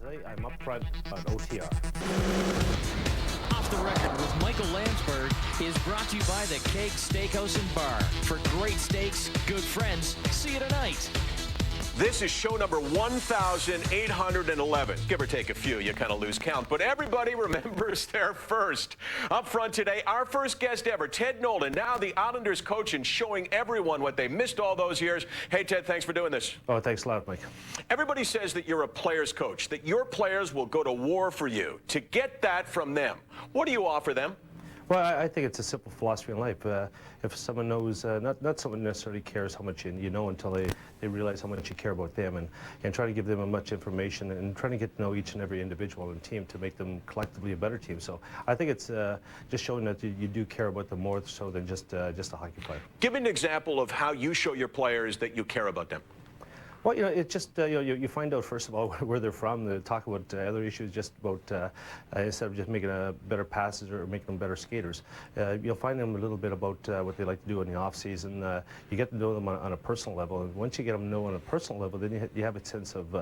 Today I'm up front on OTR. Off the Record with Michael Landsberg is brought to you by the Keg Steakhouse and Bar. For great steaks, good friends, see you tonight. This is show number 1,811. Give or take a few, you kind of lose count. But everybody remembers their first. Up front today, our first guest ever, Ted Nolan, now the Islanders coach and showing everyone what they missed all those years. Hey, Ted, thanks for doing this. Oh, thanks a lot, Mike. Everybody says that you're a player's coach, that your players will go to war for you. To get that from them, what do you offer them? Well, I think it's a simple philosophy in life. If someone knows, not someone necessarily cares how much you know until they realize how much you care about them, and try to give them as much information and trying to get to know each and every individual on the team to make them collectively a better team. So I think it's just showing that you do care about them more so than just a hockey player. Give me an example of how you show your players that you care about them. Well, it's just, you find out, first of all, where they're from. They talk about other issues, just about, instead of just making better passes or making them better skaters. You'll find them a little bit about what they like to do in the off-season. You get to know them on a personal level. And once you get them to know on a personal level, then you have a sense of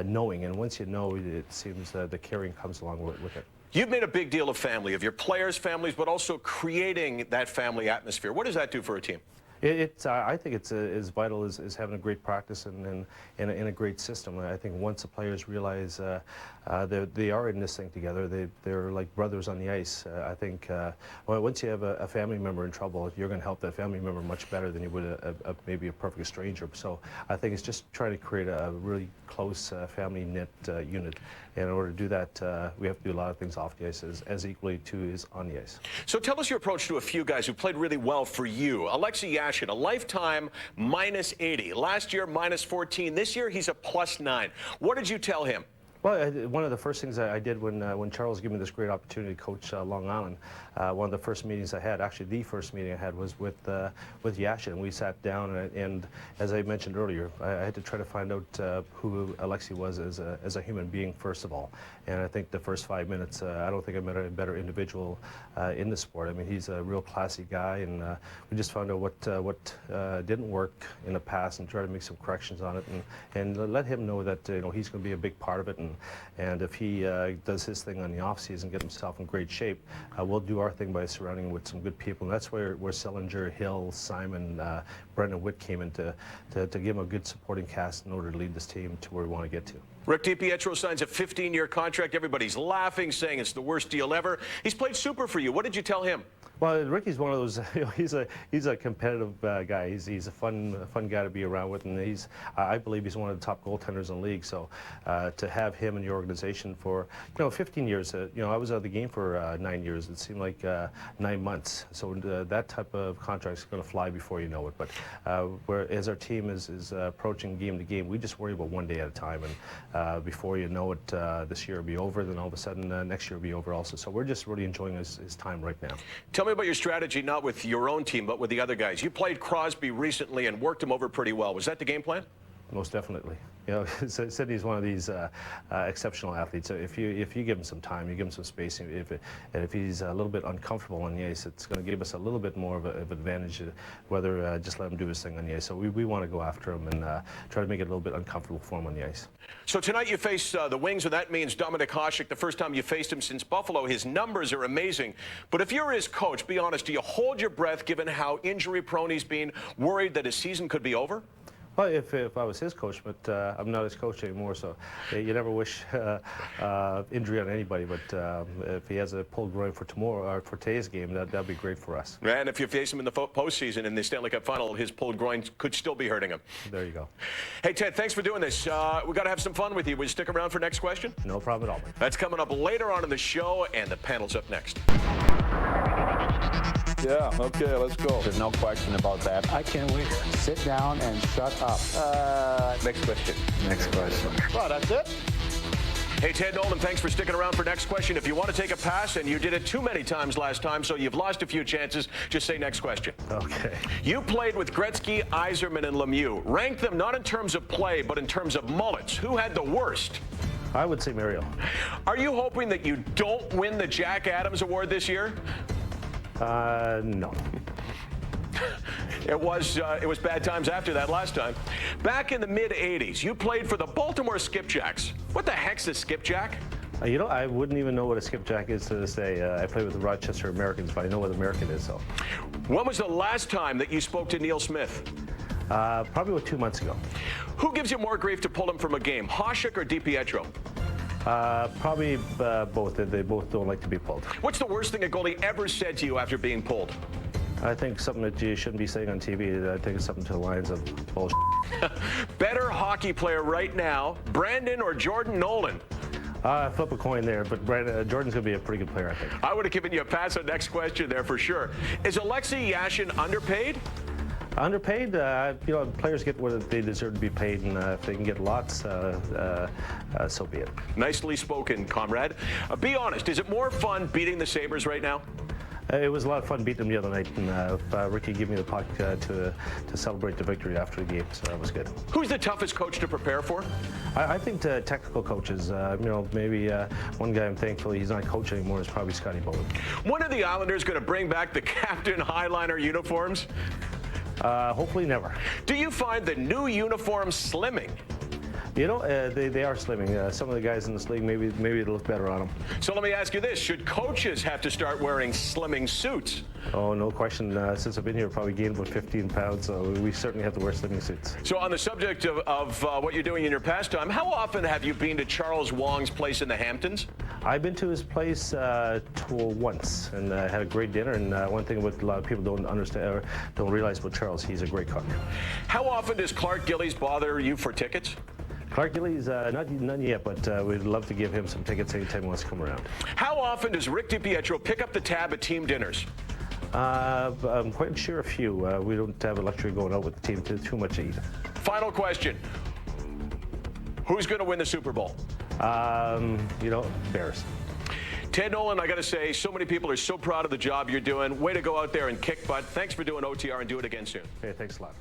knowing. And once you know, it seems the caring comes along with it. You've made a big deal of family, of your players' families, but also creating that family atmosphere. What does that do for a team? I think it's as vital as having a great practice and a great system. I think once the players realize they are in this thing together, they're like brothers on the ice. I think once you have a family member in trouble, you're going to help that family member much better than you would maybe a perfect stranger. So I think it's just trying to create a really close family knit unit. And in order to do that, we have to do a lot of things off the ice as equally too is on the ice. So tell us your approach to a few guys who played really well for you. Alexei Yashin, a lifetime -80. Last year, -14. This year, he's a +9. What did you tell him? Well, one of the first things I did when Charles gave me this great opportunity to coach Long Island, one of the first meetings I had, actually the first meeting I had, was with Yashin. We sat down, and as I mentioned earlier, I had to try to find out who Alexei was as a human being, first of all. And I think the first 5 minutes, I don't think I met a better individual in the sport. I mean, he's a real classy guy, and we just found out what didn't work in the past and try to make some corrections on it, and let him know that he's going to be a big part of it. And if he does his thing on the off season, get himself in great shape, we'll do our thing by surrounding him with some good people. And that's where Sellinger, Hill, Simon, Brendan Witt came in to give him a good supporting cast in order to lead this team to where we want to get to. Rick DiPietro signs a 15-year contract. Everybody's laughing, saying it's the worst deal ever. He's played super for you. What did you tell him? Well, Ricky's one of those. He's a competitive guy. He's a fun guy to be around with, and I believe he's one of the top goaltenders in the league. So to have him in the organization for 15 years, I was out of the game for 9 years. It seemed like 9 months. So that type of contract is going to fly before you know it. But as our team is approaching game to game, we just worry about one day at a time, and before you know it, this year will be over. Then all of a sudden, next year will be over also. So we're just really enjoying his time right now. Tell me about your strategy, not with your own team, but with the other guys. You played Crosby recently and worked him over pretty well. Was that the game plan? Most definitely. Sidney's one of these exceptional athletes. So if you give him some time, you give him some space, and if he's a little bit uncomfortable on the ice, it's going to give us a little bit more of an advantage, whether just let him do his thing on the ice. So we want to go after him and try to make it a little bit uncomfortable for him on the ice. So tonight you face the Wings, and that means Dominik Hasek. The first time you faced him since Buffalo. His numbers are amazing. But if you're his coach, be honest, do you hold your breath given how injury-prone he's been, worried that his season could be over? Well, if I was his coach, but I'm not his coach anymore, so you never wish injury on anybody. But if he has a pulled groin for tomorrow or for today's game, that'd be great for us. And if you face him in the postseason in the Stanley Cup Final, his pulled groin could still be hurting him. There you go. Hey, Ted, thanks for doing this. We got to have some fun with you. Will you stick around for next question? No problem at all, Mike. That's coming up later on in the show, and the panel's up next. Yeah, okay, let's go. There's no question about that. I can't wait. Sit down and shut up. Next question. Next question. Well, that's it. Hey, Ted Nolan, thanks for sticking around for next question. If you want to take a pass, and you did it too many times last time, so you've lost a few chances, just say next question. Okay. You played with Gretzky, Yzerman, and Lemieux. Rank them not in terms of play, but in terms of mullets. Who had the worst? I would say Mario. Are you hoping that you don't win the Jack Adams Award this year? No. It was bad times after that last time. Back in the mid-'80s, you played for the Baltimore Skipjacks. What the heck's a skipjack? You know, I wouldn't even know what a skipjack is to this day. I play with the Rochester Americans, but I know what American is, so. When was the last time that you spoke to Neil Smith? Probably about 2 months ago. Who gives you more grief to pull him from a game, Hasek or DiPietro? Probably both. They both don't like to be pulled. What's the worst thing a goalie ever said to you after being pulled? I think something that you shouldn't be saying on TV. I think it's something to the lines of bullshit. Better hockey player right now, Brandon or Jordan Nolan? Flip a coin there, but Jordan's going to be a pretty good player, I think. I would have given you a pass on next question there for sure. Is Alexei Yashin underpaid? Underpaid? You know, players get what they deserve to be paid, and if they can get lots, so be it. Nicely spoken, comrade. Be honest, is it more fun beating the Sabres right now? It was a lot of fun beating them the other night, and Ricky gave me the puck to celebrate the victory after the game, so that was good. Who's the toughest coach to prepare for? I think the technical coaches, you know, maybe one guy I'm thankful he's not coach anymore is probably Scotty Bowden. When are the Islanders going to bring back the Captain Highliner uniforms? Hopefully never. Do you find the new uniforms slimming? You know, they are slimming. Some of the guys in this league, maybe it'll look better on them. So let me ask you this. Should coaches have to start wearing slimming suits? Oh, no question. Since I've been here, I've probably gained about 15 pounds, so we certainly have to wear slimming suits. So on the subject of what you're doing in your pastime, how often have you been to Charles Wong's place in the Hamptons? I've been to his place once, and had a great dinner. And one thing what a lot of people don't understand or don't realize about Charles, he's a great cook. How often does Clark Gillies bother you for tickets? Clark Gillies, not yet, but we'd love to give him some tickets anytime he wants to come around. How often does Rick DiPietro pick up the tab at team dinners? I'm quite sure a few. We don't have a luxury going out with the team too much to eat. Final question. Who's going to win the Super Bowl? You know, Bears. Ted Nolan, I got to say, so many people are so proud of the job you're doing. Way to go out there and kick butt. Thanks for doing OTR, and do it again soon. Okay, thanks a lot.